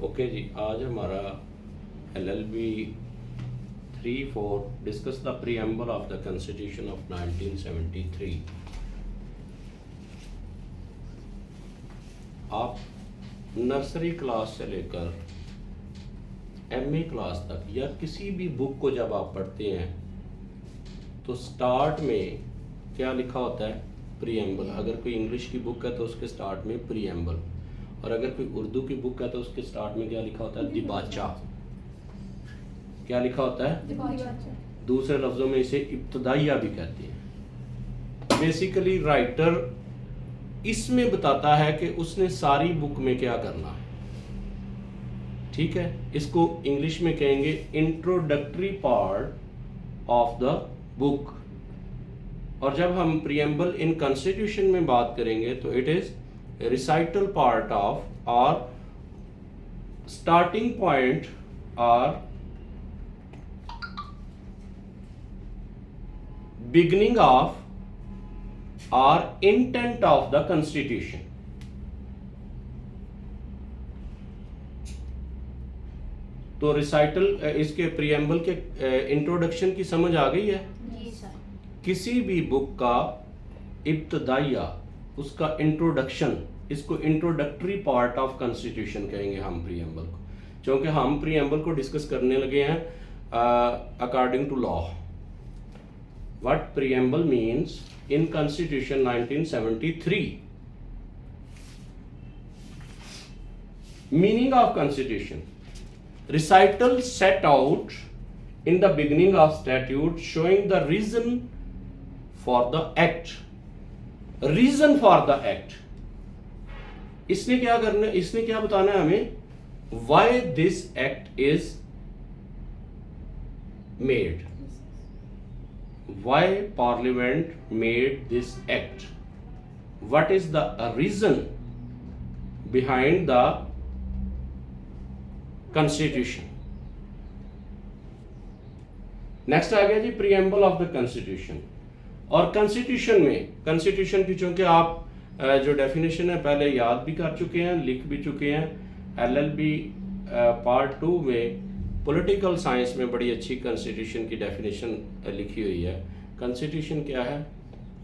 Okay जी, आज हमारा LLB 3-4 discuss the preamble of the constitution of 1973। आप नर्सरी क्लास से लेकर MA क्लास तक या किसी भी बुक को जब आप पढ़ते हैं तो स्टार्ट में क्या लिखा होता है? प्रीएम्बल। अगर कोई इंग्लिश की बुक है तो उसके स्टार्ट में प्रीएम्बल, और अगर कोई उर्दू की बुक है तो उसके स्टार्ट में क्या लिखा होता है? दिबाचा। क्या लिखा होता है? दूसरे लफ्जों में इसे इब्तदाइया भी कहते हैं। बेसिकली राइटर इसमें बताता है कि उसने सारी बुक में क्या करना है। ठीक है, इसको इंग्लिश में कहेंगे introductory part of the book. और जब हम प्रीएम्बल इन कॉन्स्टिट्यूशन में बात करेंगे तो it is recital part of or starting point or beginning of or intent of the constitution। तो रिसाइटल इसके प्रीएम्बल के इंट्रोडक्शन की समझ आ गई है? जी सर। किसी भी बुक का इब्तदाइया, उसका इंट्रोडक्शन, इसको इंट्रोडक्टरी पार्ट ऑफ कॉन्स्टिट्यूशन कहेंगे हम प्रीएम्बल को, क्योंकि हम प्रीएम्बल को डिस्कस करने लगे हैं according to law. What preamble means in constitution 1973। Meaning of constitution: recital set out in the beginning of statute showing the reason for the act। Reason for the act, इसने क्या करना, इसने क्या बताना है हमें? Why this act is made, why parliament made this act, what is the reason behind the constitution. Next आ गया जी प्रीएम्बल ऑफ द कॉन्स्टिट्यूशन। और कॉन्स्टिट्यूशन में, कॉन्स्टिट्यूशन की चूंकि आप जो डेफिनेशन है पहले याद भी कर चुके हैं, लिख भी चुके हैं। LLB पार्ट 2 में पॉलिटिकल साइंस में बड़ी अच्छी कॉन्स्टिट्यूशन की डेफिनेशन लिखी हुई है। कॉन्स्टिट्यूशन क्या है?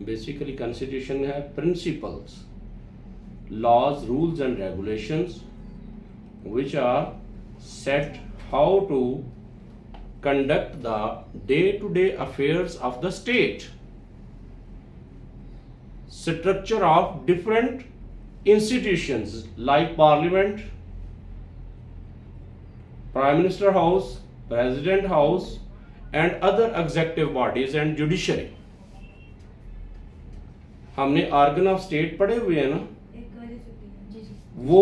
बेसिकली कॉन्स्टिट्यूशन है principles, laws, rules and regulations which are set how to conduct the day-to-day affairs of the state, structure of different institutions like parliament, prime minister house, president house and other executive bodies and judiciary। हमने organ of state पढ़े हुए हैं ना, वो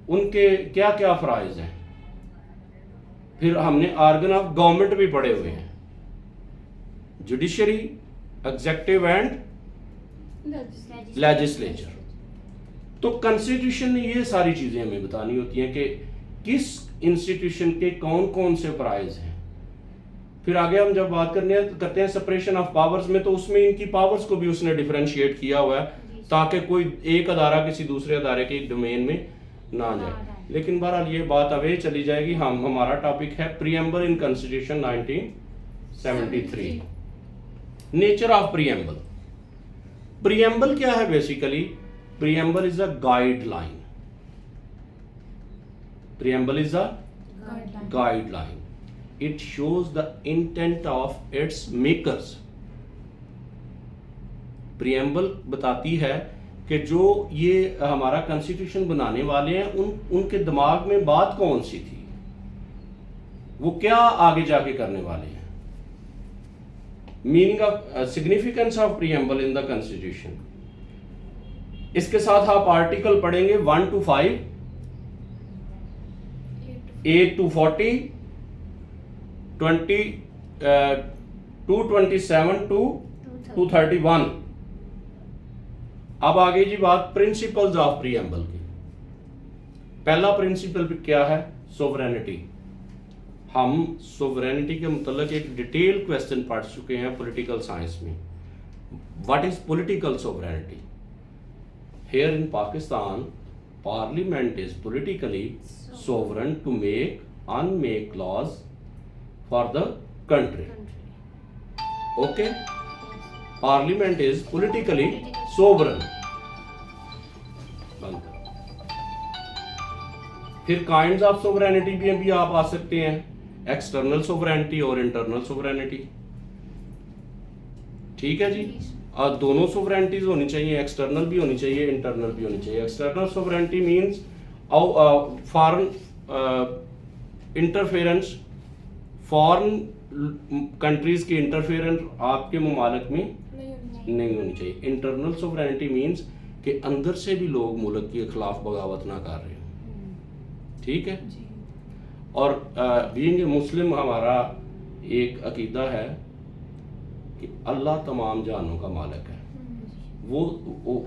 उनके क्या क्या फराइज हैं। फिर हमने ऑर्गन ऑफ गवर्नमेंट भी पढ़े हुए हैं, जुडिशरी, एग्जेक्टिव एंड लेजिस्लेचर। तो कॉन्स्टिट्यूशन ने ये सारी चीजें हमें बतानी होती हैं कि किस इंस्टीट्यूशन के कौन कौन से फराइज हैं। फिर आगे हम जब बात करते हैं सेपरेशन ऑफ पावर्स में, तो उसमें इनकी पावर्स को भी उसने डिफरेंशिएट किया हुआ है ताकि कोई एक अदारा किसी दूसरे अदारे के डोमेन में ना जाए। लेकिन बहरहाल ये बात अवे चली जाएगी। हमारा टॉपिक है preamble in constitution 1973। Nature of preamble. Preamble क्या है? Basically preamble is a guideline. Preamble is a guideline. It shows the intent of its makers. Preamble बताती है कि जो ये हमारा कॉन्स्टिट्यूशन बनाने वाले हैं उनके दिमाग में बात कौन सी थी, वो क्या आगे जाके करने वाले हैं। Meaning of significance of preamble in the constitution. इसके साथ आप आर्टिकल पढ़ेंगे 1 to 5, 8 to 40, 227 to 231। अब आगे जी बात प्रिंसिपल्स ऑफ प्रीएम्बल की। पहला प्रिंसिपल क्या है? सोवरेनिटी। हम सोवरेनिटी के मुतल्लिक एक डिटेल क्वेश्चन पढ़ चुके हैं पॉलिटिकल साइंस में। What is political sovereignty? Here in Pakistan, Parliament is politically sovereign to make unmake laws for the country. Okay? Parliament is politically sovereign. बंद करो। फिर काइंड्स ऑफ सोवरेनिटी भी आप आ सकते हैं, एक्सटर्नल सोवरेनिटी और इंटरनल सोवरेनिटी। ठीक है जी, और दोनों सोवरेनिटीज होनी चाहिए, एक्सटर्नल भी होनी चाहिए, इंटरनल भी होनी चाहिए। External sovereignty means foreign interference, foreign countries की इंटरफेरेंस आपके मुमालिक में नहीं होनी चाहिए। इंटरनल सोवरेनिटी मींस कि अंदर से भी लोग मुल्क के खिलाफ बगावत ना कर रहे हो। ठीक है, और बीइंग ए मुस्लिम हमारा एक अकीदा है कि अल्लाह तमाम जानों का मालिक है। वो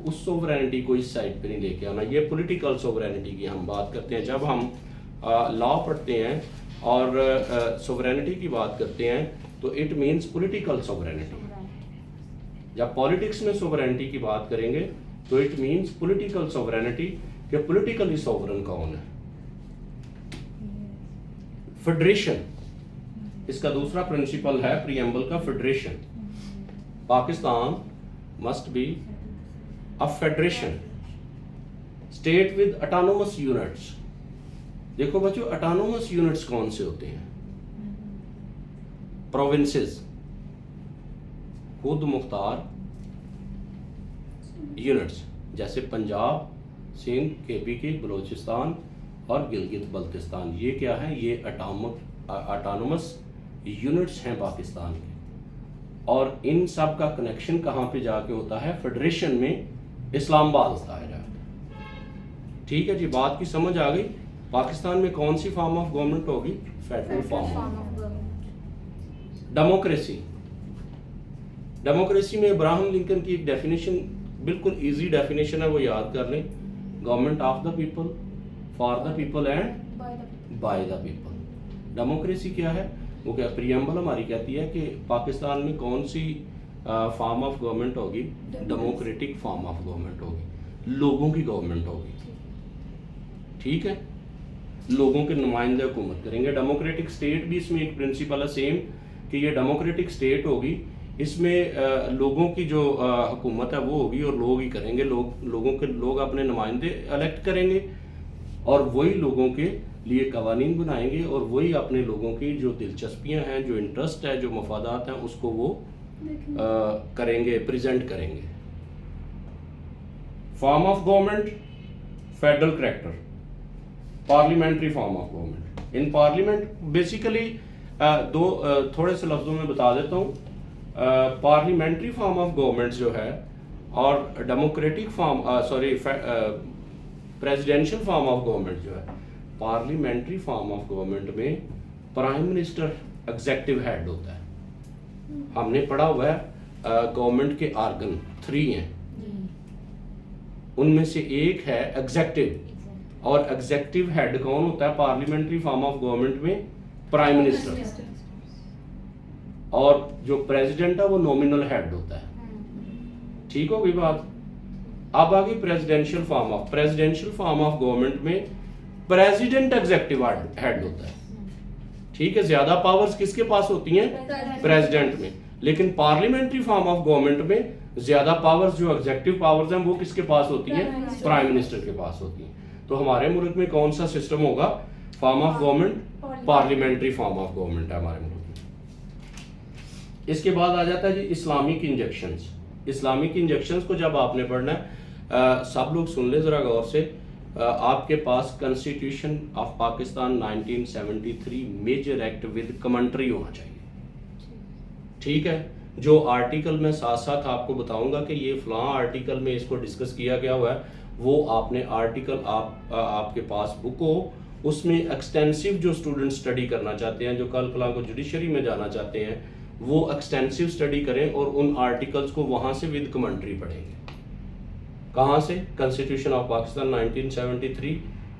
उस सोवरेनिटी को इस साइड पे नहीं लेके आना। ये पॉलिटिकल सोवरेनिटी की हम बात करते हैं। जब हम लॉ पढ़ते हैं और सोवरेनिटी की बात करते हैं तो इट मीन्स पॉलिटिकल सोवरेनिटी। जब पॉलिटिक्स में सोवरेनिटी की बात करेंगे तो इट मीन्स पॉलिटिकल सोवरेनिटी, कि पॉलिटिकली सोवरेन कौन है। फेडरेशन, इसका दूसरा प्रिंसिपल है प्रीएम्बल का, federation. Pakistan must be a federation state with autonomous units. देखो बच्चों, ऑटोनोमस यूनिट्स कौन से होते हैं? प्रोविंसेस, खुद मुख्तार यूनिट्स, जैसे पंजाब, सिंध, केपीके, बलूचिस्तान और गिलगित बल्तिस्तान। ये क्या है? ये ऑटोनोमस यूनिट्स हैं पाकिस्तान के। और इन सब का कनेक्शन कहाँ पे जाके होता है? फेडरेशन में, इस्लामाबाद होता है जाके। ठीक है जी, बात की समझ आ गई। पाकिस्तान में कौन सी फॉर्म ऑफ गवर्नमेंट होगी? Federal form of government. Democracy, democracy में इब्राहिम लिंकन की एक डेफिनेशन, बिल्कुल इजी डेफिनेशन है, वो याद कर लें। Government of the people, for the people and by the people. Democracy क्या है? वो क्या प्रीएम्बल हमारी कहती है कि पाकिस्तान में कौन सी फॉर्म ऑफ गवर्नमेंट होगी? डेमोक्रेटिक फॉर्म ऑफ गवर्नमेंट होगी, लोगों की गवर्नमेंट होगी। ठीक है, लोगों के नुमाइंदे हुकूमत करेंगे। डेमोक्रेटिक स्टेट भी इसमें एक प्रिंसिपल है सेम, कि ये डेमोक्रेटिक स्टेट होगी, इसमें लोगों की जो हुकूमत है वो होगी और लोग ही करेंगे। लोग अपने नुमाइंदे इलेक्ट करेंगे और वही लोगों के लिए कवानीन बनाएंगे और वही अपने लोगों की जो दिलचस्पियां हैं, जो इंटरेस्ट है, जो मफादात हैं, उसको वो करेंगे, प्रेजेंट करेंगे। Form of government, federal character, parliamentary form of government. In parliament basically थोड़े से लफ्जों में बता देता हूँ। पार्लियामेंट्री फॉर्म ऑफ गवर्नमेंट जो है और democratic form presidential form of government जो है, पार्लियामेंट्री फॉर्म ऑफ गवर्नमेंट में प्राइम मिनिस्टर एग्जेक्टिव हेड होता है। हमने पढ़ा हुआ है गवर्नमेंट के आर्गन 3 हैं, उनमें से एक है एग्जेक्टिव, और एग्जेक्टिव हेड कौन होता है पार्लियामेंट्री फॉर्म ऑफ गवर्नमेंट में? Prime minister. और जो प्रेसिडेंट है वो नॉमिनल हेड होता है। ठीक हो गई बात। अब आ गई प्रेसिडेंशियल फॉर्म ऑफ गवर्नमेंट में प्रेसिडेंट एग्जेक्टिव हेड होता है। ठीक है, ज्यादा पावर्स किसके पास होती हैं? प्रेसिडेंट में। लेकिन पार्लियामेंट्री फॉर्म ऑफ गवर्नमेंट में ज्यादा पावर्स, जो एग्जेक्टिव पावर्स हैं, वो किसके पास होती हैं? प्राइम मिनिस्टर के पास होती हैं। तो हमारे मुल्क में कौन सा सिस्टम होगा? Form of government parliamentary form of government है हमारे मुल्क में। इसके बाद आ जाता है जी इस्लामिक इंजेक्शंस। इस्लामिक इंजेक्शंस को जब आपने पढ़ना है, सब लोग सुन ले जरा गौर से। आपके पास constitution of Pakistan 1973 major act with commentary होना चाहिए। ठीक है, जो आर्टिकल में साथ साथ आपको बताऊंगा कि ये फलां आर्टिकल में इसको डिस्कस किया गया हुआ है, वो आपने आर्टिकल आपके पास बुक हो, उसमें एक्सटेंसिव जो स्टूडेंट स्टडी करना चाहते हैं, जो कल कला को जुडिशरी में जाना चाहते हैं, वो एक्सटेंसिव स्टडी करें और उन आर्टिकल्स को वहाँ से विद कमेंट्री पढ़ेंगे। कहाँ से? Constitution of Pakistan 1973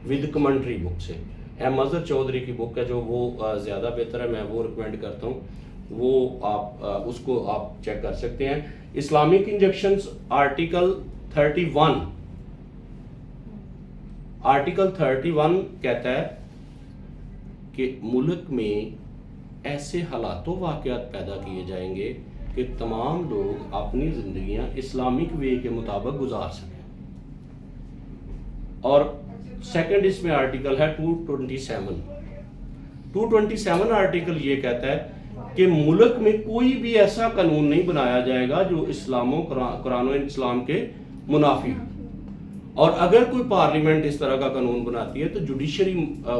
with commentary book से। एम अजहर चौधरी की बुक है जो, वो ज़्यादा बेहतर है, मैं वो रिकमेंड करता हूँ। वो आप उसको आप चेक कर सकते हैं। इस्लामिक इंजेक्शंस आर्टिकल 31 आर्टिकल 31 कहता है कि मुल्क में ऐसे हालातों वाक़यात पैदा किए जाएंगे कि तमाम लोग अपनी ज़िंदगियां इस्लामिक वे के मुताबिक गुजार सकें। और सेकंड इसमें आर्टिकल है 227। 227 आर्टिकल ये कहता है कि मुल्क में कोई भी ऐसा कानून नहीं बनाया जाएगा जो कुरान इस्लाम के मुनाफी। और अगर कोई पार्लियामेंट इस तरह का कानून बनाती है तो जुडिशरी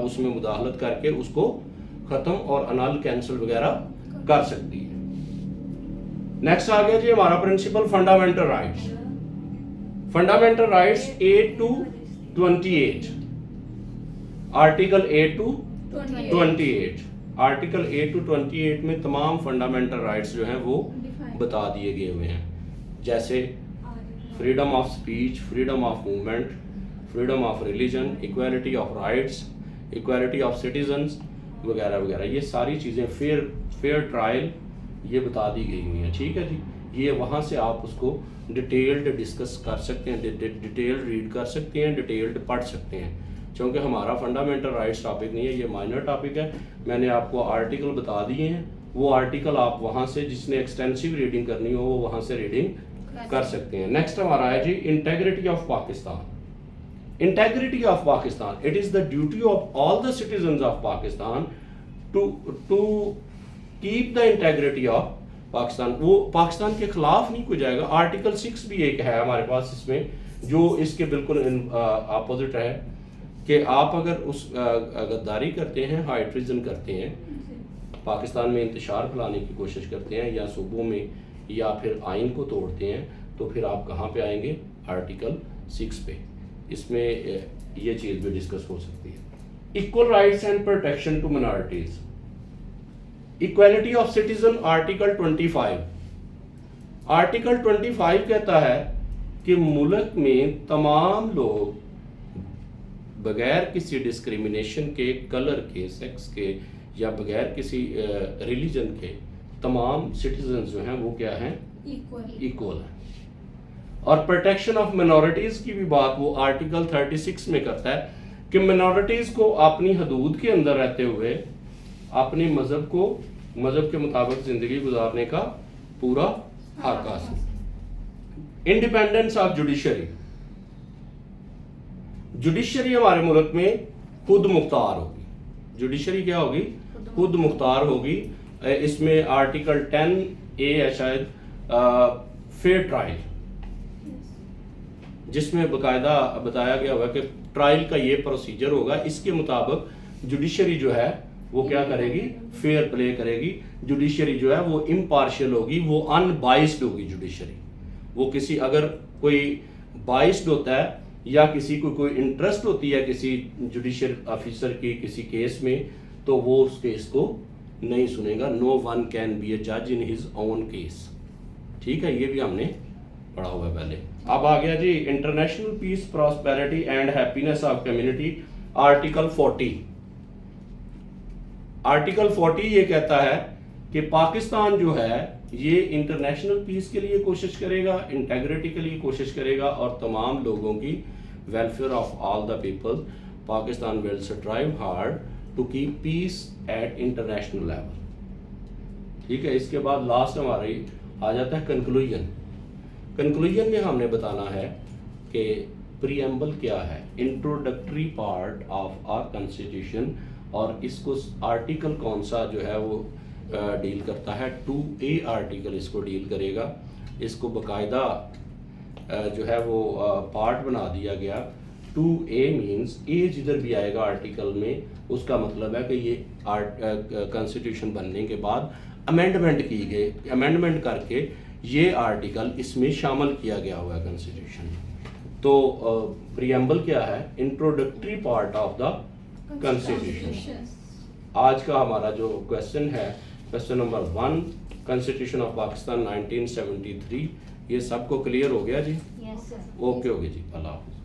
उसमें मुदाखलत करके उसको खत्म और अनल कैंसिल वगैरह कर सकती है। नेक्स्ट आ गया जी हमारा principle fundamental rights. Fundamental rights 8 to 28। Article 8 to 28। Article 8 to 28 में तमाम फंडामेंटल राइट्स जो हैं वो बता दिए गए हुए हैं, जैसे freedom of speech, freedom of movement, freedom of religion, equality of rights, equality of citizens वगैरह वगैरह। ये सारी चीज़ें फेयर ट्रायल ये बता दी गई हुई हैं। ठीक है जी, ये वहाँ से आप उसको डिटेल्ड डिस्कस कर सकते हैं, डिटेल्ड रीड कर सकते हैं, डिटेल्ड पढ़ सकते हैं। क्योंकि हमारा फंडामेंटल राइट्स टॉपिक नहीं है, ये माइनर टॉपिक है। मैंने आपको आर्टिकल बता दिए हैं, वो आर्टिकल आप वहाँ से जिसने एक्सटेंसिव रीडिंग करनी हो वो वहाँ से रीडिंग कर सकते हैं। नेक्स्ट हमारा है जी integrity of Pakistan. Integrity of Pakistan. It is the duty of all the citizens of Pakistan to keep the integrity of Pakistan. वो पाकिस्तान के खिलाफ नहीं कोई जाएगा। आर्टिकल 6 भी एक है हमारे पास इसमें जो इसके बिल्कुल अपोजिट है कि आप अगर उस गद्दारी करते हैं, हाई ट्रिजन करते हैं, पाकिस्तान में इंतशार फैलाने की कोशिश करते हैं या सूबों में या फिर आइन को तोड़ते हैं, तो फिर आप कहाँ पे आएंगे? आर्टिकल 6 पे। इसमें ये चीज़ भी डिस्कस हो सकती है। Equal rights and protection to minorities, equality of citizen, article 25। Article 25 कहता है कि मुल्क में तमाम लोग बगैर किसी डिस्क्रिमिनेशन के, कलर के, सेक्स के या बगैर किसी रिलीजन के तमाम सिटीजन जो हैं वो क्या हैं? इक्वल हैं। और प्रोटेक्शन ऑफ मिनॉरिटीज की भी बात वो आर्टिकल 36 में करता है कि मिनॉरिटीज को अपनी हदूद के अंदर रहते हुए अपने मजहब के मुताबिक जिंदगी गुजारने का पूरा हक हासिल। Independence of judiciary. जुडिशरी हमारे मुल्क में खुद मुख्तार होगी। जुडिशरी क्या होगी? खुद मुख्तार होगी। इसमें आर्टिकल 10A है शायद, फेयर ट्रायल, जिसमें बाकायदा बताया गया हुआ कि ट्रायल का ये प्रोसीजर होगा, इसके मुताबिक जुडिशरी जो है वो क्या करेगी? फेयर प्ले करेगी। जुडिशरी जो है वो इम्पार्शियल होगी, वो अनबाइस्ड होगी जुडिशरी। वो किसी अगर कोई बाइस्ड होता है या किसी को कोई इंटरेस्ट होती है किसी जुडिशियल ऑफिसर की किसी केस में, तो वो उस केस को नहीं सुनेगा। नो वन कैन बी ए जज इन हिज ओन केस। ठीक है, ये भी हमने पढ़ा हुआ है पहले। अब आ गया जी international peace, prosperity and happiness of community, article 40। Article 40 ये कहता है कि पाकिस्तान जो है ये इंटरनेशनल पीस के लिए कोशिश करेगा, इंटेग्रिटी के लिए कोशिश करेगा और तमाम लोगों की welfare of all the people. Pakistan will strive hard to keep peace at international level. ठीक है, इसके बाद लास्ट हमारी आ जाता है कंक्लूजन। कंक्लूजन में हमने बताना है कि प्रीएम्बल क्या है, introductory part of our constitution, और इसको आर्टिकल कौन सा जो है वो डील करता है? 2A आर्टिकल इसको डील करेगा। इसको बकायदा जो है वो पार्ट बना दिया गया। 2A मीन्स ए जिधर भी आएगा आर्टिकल में उसका मतलब है कि ये कॉन्स्टिट्यूशन बनने के बाद अमेंडमेंट की गई, अमेंडमेंट करके ये आर्टिकल इसमें शामिल किया गया हुआ है कॉन्स्टिट्यूशन में। तो प्रीएम्बल क्या है? Introductory part of the constitution. आज का हमारा जो क्वेश्चन है, question number 1, constitution of Pakistan 1973, ये सबको क्लियर हो गया जी? Yes sir. ओके जी, अल्लाह हाफ़िज़।